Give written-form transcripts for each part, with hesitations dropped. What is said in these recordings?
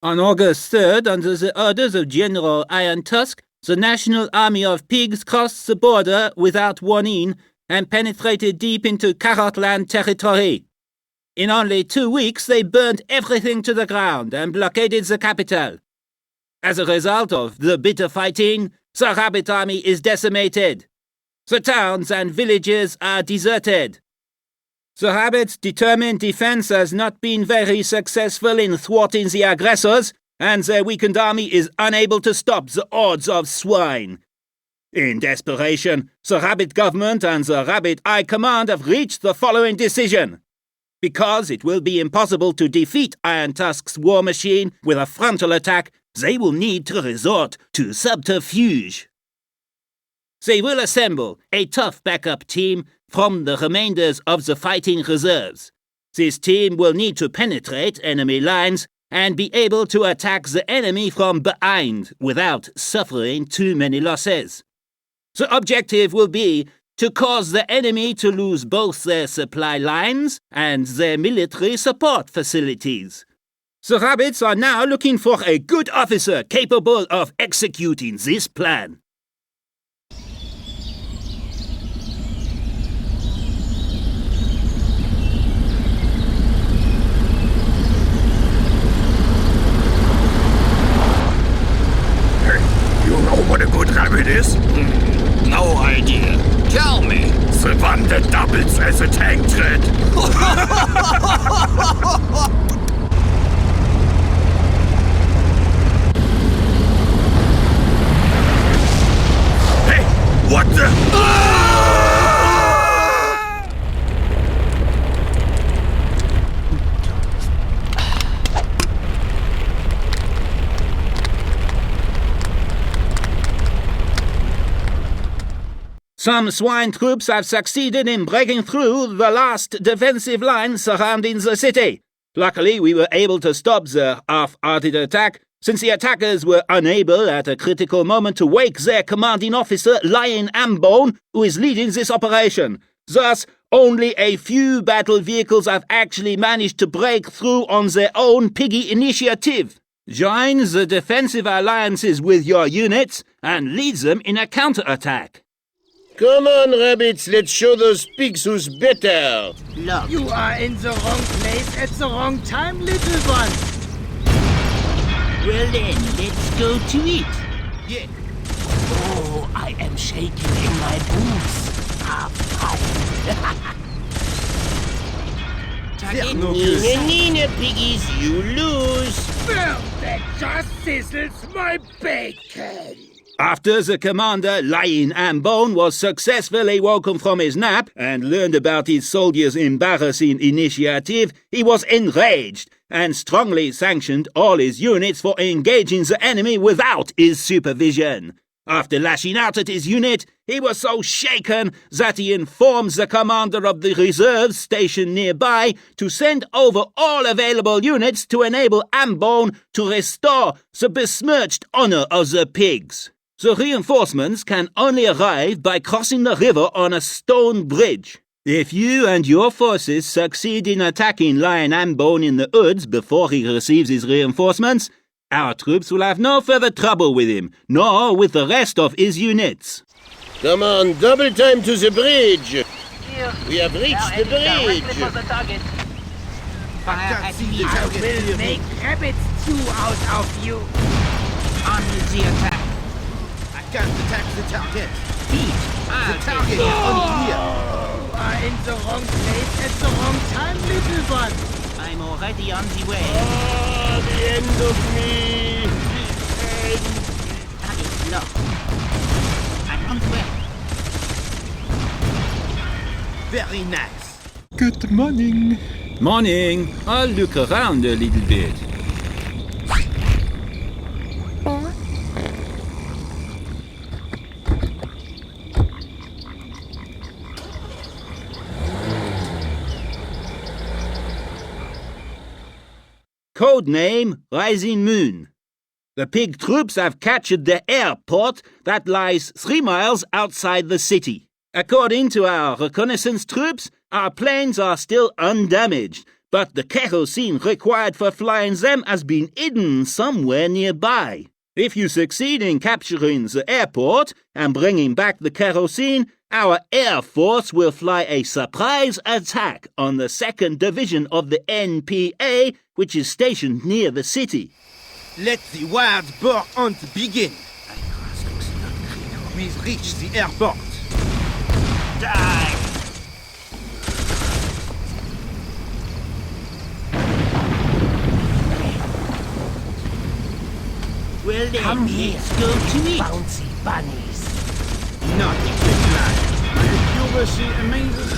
On August 3rd, under the orders of General Ironstein, the National Army of Pigs crossed the border without warning and penetrated deep into Carrotland territory. In only 2 weeks, they burned everything to the ground and blockaded the capital. As a result of the bitter fighting, the rabbit army is decimated. The towns and villages are deserted. The rabbits' determined defense has not been very successful in thwarting the aggressors, and their weakened army is unable to stop the hordes of swine. In desperation, the rabbit government and the rabbit high command have reached the following decision. Because it will be impossible to defeat Iron Tusk's war machine with a frontal attack, they will need to resort to subterfuge. They will assemble a tough backup team from the remainders of the fighting reserves. This team will need to penetrate enemy lines and be able to attack the enemy from behind without suffering too many losses. The objective will be to cause the enemy to lose both their supply lines and their military support facilities. The rabbits are now looking for a good officer capable of executing this plan. You know what a good rabbit is? No idea. Tell me. The one that doubles as a tank tread. Hey, what the? Some swine troops have succeeded in breaking through the last defensive line surrounding the city. Luckily, we were able to stop the half-hearted attack, since the attackers were unable at a critical moment to wake their commanding officer, Lion Ambone, who is leading this operation. Thus, only a few battle vehicles have actually managed to break through on their own piggy initiative. Join the defensive alliances with your units and lead them in a counterattack. Come on, rabbits, let's show those pigs who's better. Look. You are in the wrong place at the wrong time, little one. Well then, let's go to it. Yeah. Oh, I am shaking in my boots. Have fun. Nina, piggies, you lose. Well, that just sizzles my bacon. After the commander, Lion Ambone, was successfully woken from his nap and learned about his soldiers' embarrassing initiative, he was enraged and strongly sanctioned all his units for engaging the enemy without his supervision. After lashing out at his unit, he was so shaken that he informed the commander of the reserves stationed nearby to send over all available units to enable Ambone to restore the besmirched honor of the pigs. The reinforcements can only arrive by crossing the river on a stone bridge. If you and your forces succeed in attacking Lion Ambone in the woods before he receives his reinforcements, our troops will have no further trouble with him, nor with the rest of his units. Come on, double time to the bridge. We have reached the bridge. I will make rabbit stew out of you. On the attack. I can't attack the target. The target is only here. You are in the wrong place at the wrong time, little one. I'm already on the way. Ah, the end of me. The end. Target locked. I'm on the way. Very nice. Good morning. Morning. I'll look around a little bit. Codename Rising Moon. The pig troops have captured the Hareport that lies 3 miles outside the city. According to our reconnaissance troops, our planes are still undamaged, but the kerosene required for flying them has been hidden somewhere nearby. If you succeed in capturing the airport and bringing back the kerosene, our Air Force will fly a surprise attack on the 2nd Division of the NPA, which is stationed near the city. Let the wild boar hunt begin. We reach the airport. Die! Well then, Come here, let's go to it. bouncy bunnies. Not a good lad. Accuracy amazes.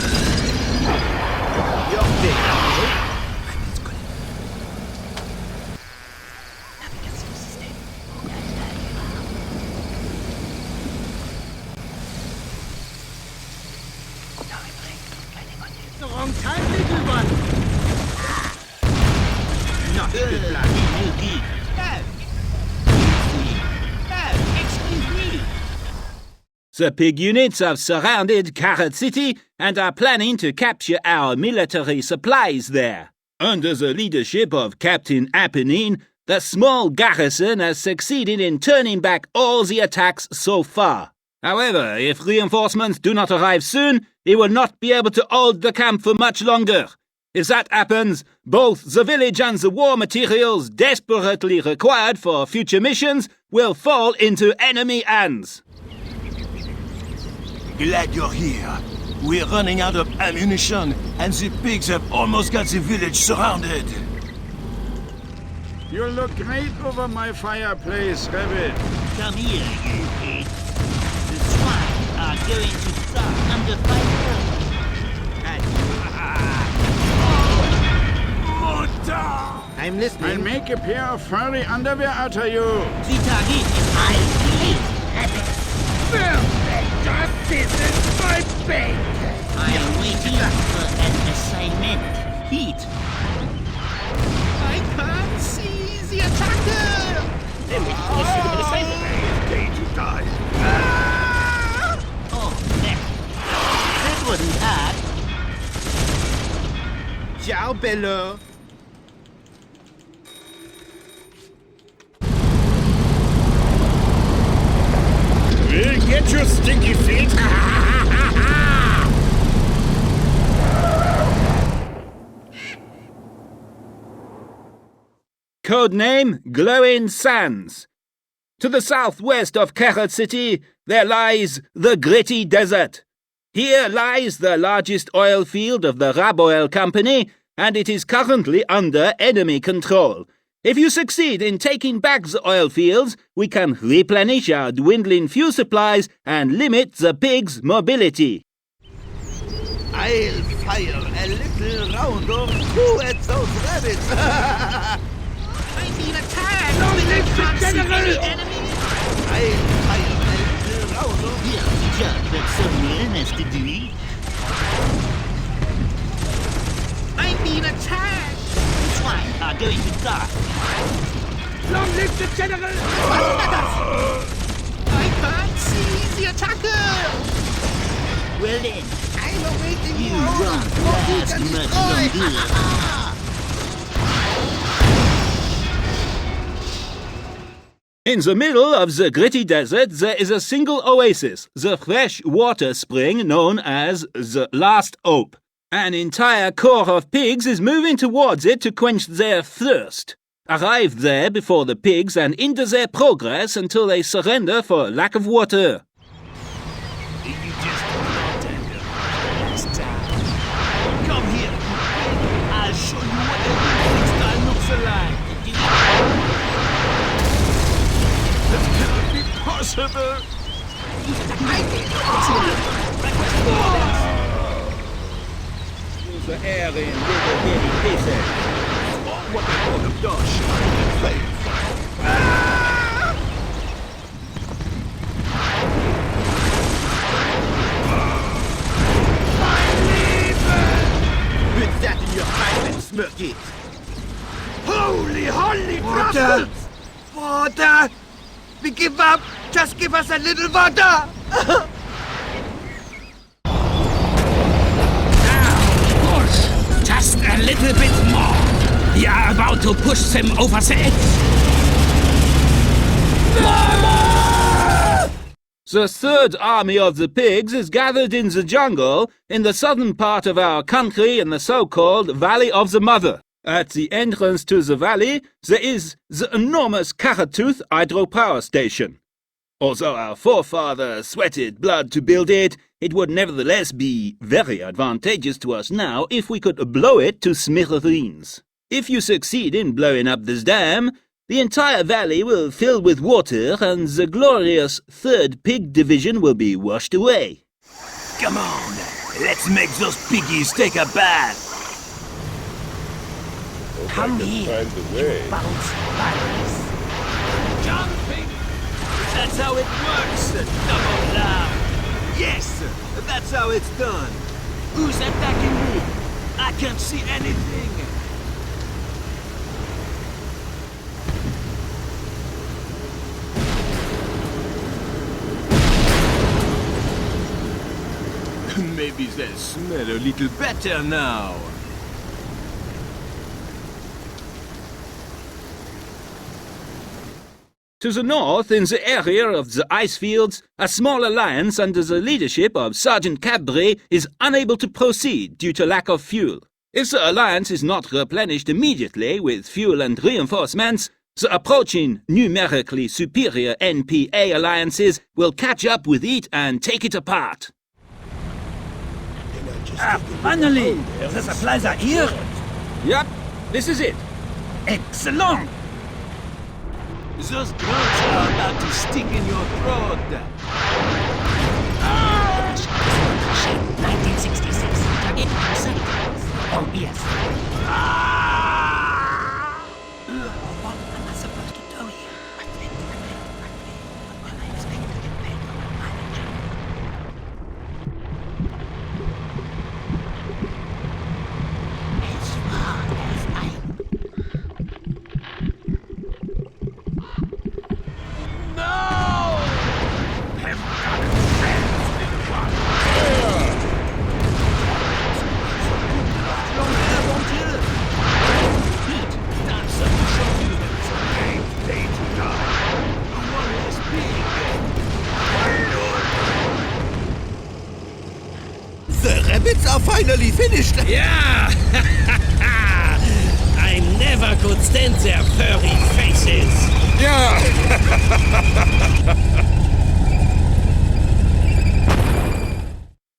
Your day. The wrong time, little one. Not a good lad. The pig units have surrounded Carrot City and are planning to capture our military supplies there. Under the leadership of Captain Apennine, the small garrison has succeeded in turning back all the attacks so far. However, if reinforcements do not arrive soon, it will not be able to hold the camp for much longer. If that happens, both the village and the war materials desperately required for future missions will fall into enemy hands. Glad you're here. We're running out of ammunition, and the pigs have almost got the village surrounded. You look great over my fireplace, Rabbit. Come here, you pigs. The swine are going to die under fire. I'm listening. I'll make a pair of furry underwear out of you. The target is Justice is my fate. I am waiting for an assignment. Heat. I can't see the attacker. Day to die. Oh, that wasn't hard. Ciao, Bello. We'll get your stinky feet. Codename Glowing Sands. To the southwest of Carrot City, there lies the Gritty Desert. Here lies the largest oil field of the Raboil Company, and it is currently under enemy control. If you succeed in taking back the oil fields, we can replenish our dwindling fuel supplies and limit the pigs' mobility. I'll fire a little round or two at those rabbits. I need a tag. No, Mr. General! Enemy. I'll fire a little round or Here's the job that someone has to do. I need a tag. Swine are going to die. Long live the General! I can't see the attacker. Well then, I'm awaiting you won't last much longer. In the middle of the Gritty Desert, there is a single oasis, the fresh water spring known as the Last Hope. An entire corps of pigs is moving towards it to quench their thirst. Arrive there before the pigs and hinder their progress until they surrender for lack of water. You just bartender. Last time. Come here. I'll show you what a good style looks like. That cannot be possible. The air in little bitty pieces. What the hell of dodge? Put that in your pipe and smoke it. Holy Water! Water! We give up! Just give us a little water! Just a little bit more. You are about to push them over the edge. The Third Army of the Pigs is gathered in the jungle in the southern part of our country in the so-called Valley of the Mother. At the entrance to the valley, there is the enormous Carrotland hydropower station. Although our forefathers sweated blood to build it, it would nevertheless be very advantageous to us now if we could blow it to smithereens. If you succeed in blowing up this dam, the entire valley will fill with water and the glorious 3rd Pig Division will be washed away. Come on, let's make those piggies take a bath. Come here, Find the way. bounce buddies. Jumping! That's how it works, double lamb. Yes, that's how it's done. Who's attacking me? I can't see anything. Maybe they'll smell a little better now. To the north, in the area of the ice fields, a small alliance under the leadership of Sergeant Cabri is unable to proceed due to lack of fuel. If the alliance is not replenished immediately with fuel and reinforcements, the approaching numerically superior NPA alliances will catch up with it and take it apart. Finally! The supplies are here! Yep, this is it. Excellent! Those grunts are about to stick in your throat. 1966. Target in sight. Oh, yes. What am I supposed to do here? What can I expect to get paid for my manager? As far as I... The rabbits are finally finished. Yeah! I never could stand their furry faces.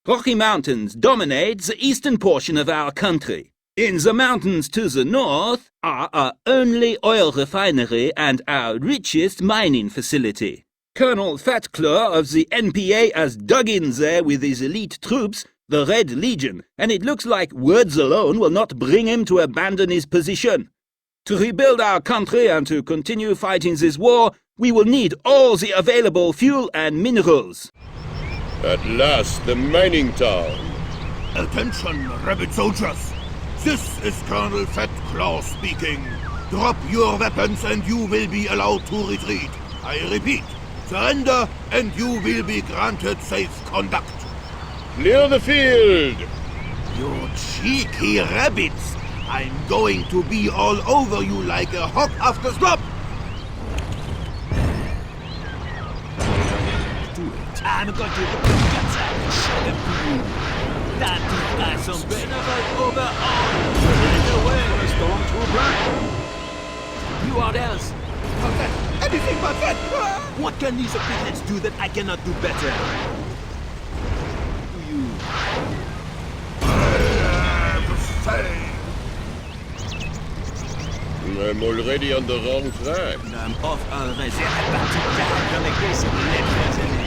Rocky Mountains dominate the eastern portion of our country. In the mountains to the north are our only oil refinery and our richest mining facility. Colonel Fatclaw of the NPA has dug in there with his elite troops, the Red Legion, and it looks like words alone will not bring him to abandon his position. To rebuild our country and to continue fighting this war, we will need all the available fuel and minerals. At last, the mining town. Attention, rabbit soldiers! This is Colonel Fat Claw speaking. Drop your weapons and you will be allowed to retreat. I repeat, surrender and you will be granted safe conduct. Clear the field! You cheeky rabbits! I'm going to be all over you like a hog after Slop! I'm going to rip your guts out and show them to you. Time to fly some snowball over all. Right away, Stormtrooper. You are else. Not that, anything but that! What can these piglets do that I cannot do better? Do you? I'm already on the wrong track. I'm off already. I'm about to die from a case of lepers and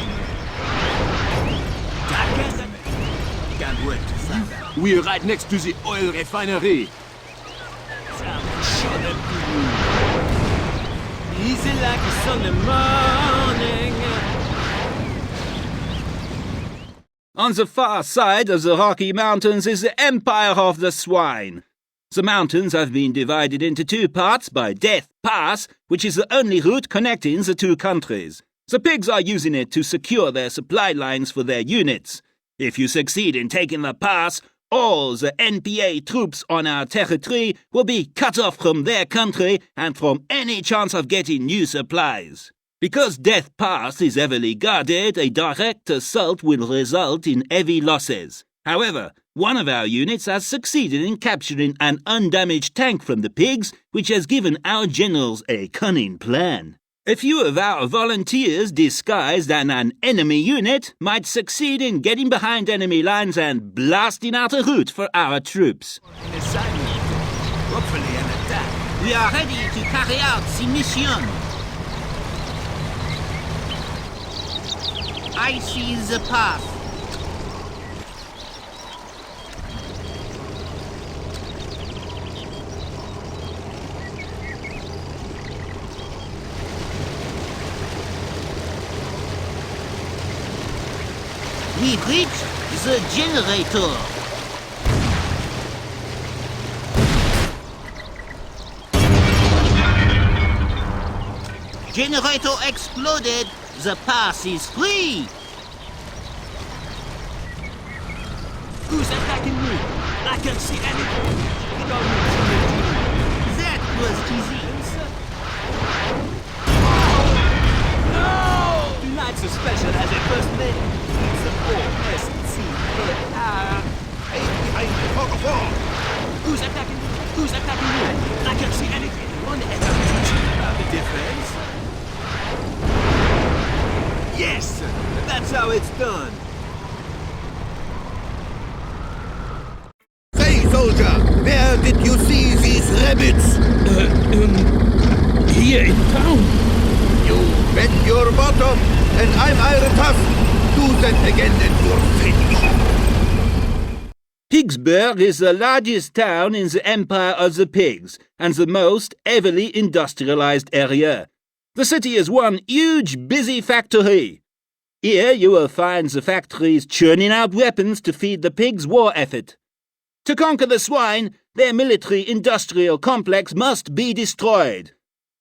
can't wait to find out. We're right next to the oil refinery. Time to show them to you. Easy like a Sunday morning. On the far side of the Rocky Mountains is the Empire of the Swine. The mountains have been divided into two parts by Death Pass, which is the only route connecting the two countries. The pigs are using it to secure their supply lines for their units. If you succeed in taking the pass, all the NPA troops on our territory will be cut off from their country and from any chance of getting new supplies. Because Death Pass is heavily guarded, a direct assault will result in heavy losses. However, one of our units has succeeded in capturing an undamaged tank from the pigs, which has given our generals a cunning plan. A few of our volunteers disguised as an enemy unit might succeed in getting behind enemy lines and blasting out a route for our troops. An assignment. Hopefully an attack. We are ready to carry out the mission. I see the path. We've reached the generator. Generator exploded. The pass is free. Who's attacking me? I can't see anything. That was easy. No! Tonight's a special has a first name. It's a O-S-C-A-R. Behind the fog of war! Who's attacking me? Who's attacking me? I can't see anything. One head of teaching about the difference. Yes! That's how it's done. Say, soldier, where did you see these rabbits? Here in town. You bet your bottom, and I'm Iron Tusk. Do that again and you're finished. Pigsburgh is the largest town in the Empire of the Pigs and the most heavily industrialized area. The city is one huge, busy factory. Here you will find the factories churning out weapons to feed the pigs' war effort. To conquer the swine, their military-industrial complex must be destroyed.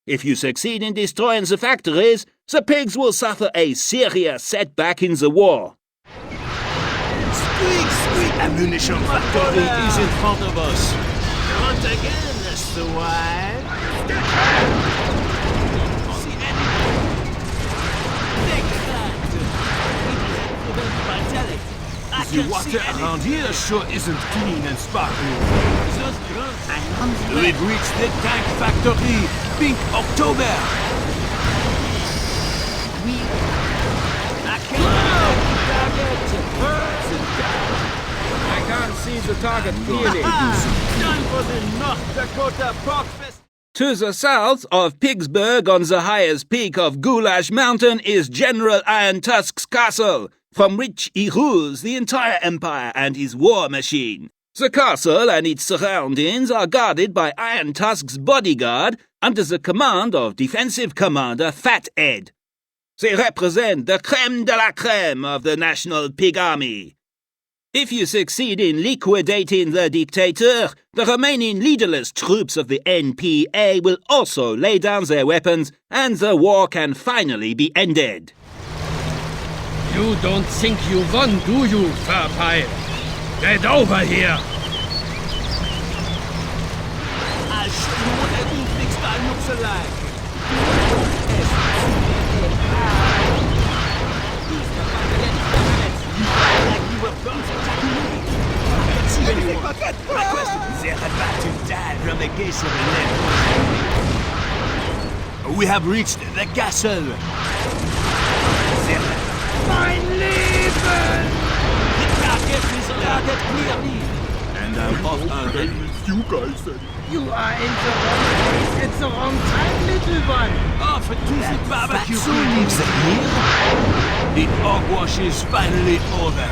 If you succeed in destroying the factories, the pigs will suffer a serious setback in the war. Squeak, squeak! Ammunition factory is in front of us. Once again, S.W.I.N.E. See anything? Take that! It is vitality. I The can't water see anything. around here sure isn't clean and sparkling. Those grunts. We've reached the tank factory. Pink October. I can't I can't see the target clearly. Time for the North Dakota Pork Fest. To the south of Pigsburgh, on the highest peak of Goulash Mountain, is General Irontusk's castle, from which he rules the entire empire and his war machine. The castle and its surroundings are guarded by Irontusk's bodyguard under the command of Defensive Commander Fathead. They represent the crème de la crème of the National Pig Army. If you succeed in liquidating the dictator, the remaining leaderless troops of the NPA will also lay down their weapons, and the war can finally be ended. You don't think you won, do you, Verpile? Get over here! I'll show you what a good big style looks like. Like you were both attacking me. I can't see anyone. My question is, they're about to die from the gas of the left. We have reached the castle. Mein Leben! The target is target clearly. And I'm off again. You guys said. You are in the wrong place at the wrong time, little one. Off to the barbecue. Soon leaves here. The hogwash is finally over.